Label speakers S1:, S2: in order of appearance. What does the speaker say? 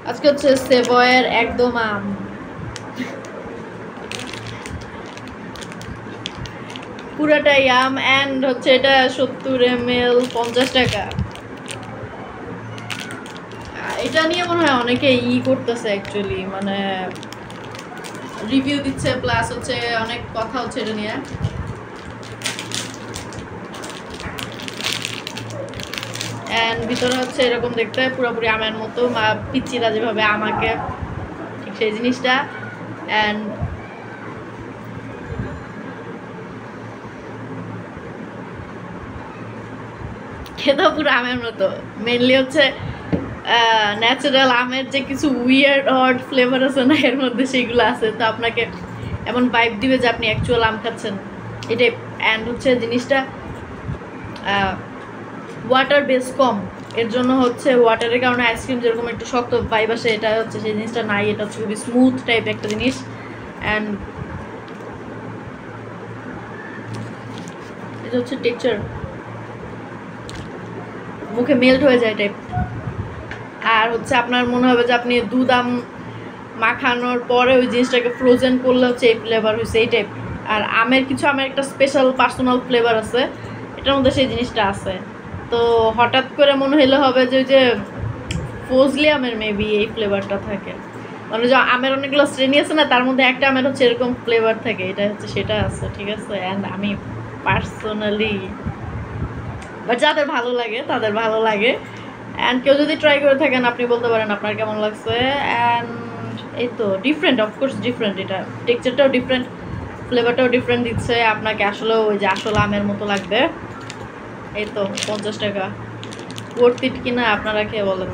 S1: আজকে হচ্ছে সেভয়ের একদম আম, পুরাটাই আম অ্যান্ড হচ্ছে এটা 70 ml 50 টাকা। এটা নিয়ে মনে হয় অনেকে করতেছে অ্যাকচুয়ালি, মানে রিভিউ দিচ্ছে, প্লাস হচ্ছে অনেক কথা হচ্ছে এটা নিয়ে। অ্যান্ড ভিতরে হচ্ছে এরকম দেখতে পুরোপুরি আমের মতো, পিচ্চিরা যেভাবে আমাকে ঠিক সেই জিনিসটা। অ্যান্ড খেতেও পুরো আমের মতো, মেনলি হচ্ছে ন্যাচারাল আমের যে কিছু উইয়ার্ড অড ফ্লেভার আছে না এর মধ্যে, সেইগুলো আছে। তো আপনাকে এমন ভাইব দিবে যে আপনি অ্যাকচুয়াল আম খাচ্ছেন এটাই। অ্যান্ড হচ্ছে জিনিসটা ওয়াটার বেস কম, এর জন্য হচ্ছে ওয়াটারের কারণে আইসক্রিম যেরকম একটু শক্ত ভাইব আসে, এটা হচ্ছে সেই জিনিসটা নাই। এটা হচ্ছে খুবই স্মুথ টাইপ একটা জিনিস। অ্যান্ড এটা হচ্ছে টেক্সচার, মুখে মেল্ট হয়ে যায় টাইপ। আর হচ্ছে আপনার মনে হবে যে আপনি দুধ আম মাখানোর পরে ওই জিনিসটাকে ফ্রোজেন করলে হচ্ছে এই ফ্লেভার হয়েছে এই টাইপ। আর আমের একটা স্পেশাল পার্সোনাল ফ্লেভার আছে এটার মধ্যে, সেই জিনিসটা আছে। তো হঠাৎ করে মনে হইলে হবে যে ওই যে ফজলি আমের মেবি এই ফ্লেভারটা থাকে, মানে যে আমের অনেকগুলো শ্রেণী আছে না, তার মধ্যে একটা আমের হচ্ছে এরকম ফ্লেভার থাকে, এটা হচ্ছে সেটা আছে, ঠিক আছে। অ্যান্ড আমি পার্সোনালি, বা যাদের ভালো লাগে তাদের ভালো লাগে। অ্যান্ড কেউ যদি ট্রাই করে থাকেন আপনি বলতে পারেন আপনার কেমন লাগছে। অ্যান্ড এই তো ডিফারেন্ট, অফকোর্স ডিফারেন্ট, এটা টেক্সচারটাও ডিফারেন্ট, ফ্লেভারটাও ডিফারেন্ট দিচ্ছে আপনাকে, আসলেও ওই যে আসলে আমের মতো লাগবে। এই তো 50 টাকা, ওয়ার্থ ইট কিনা আপনারা খেয়ে বলেন।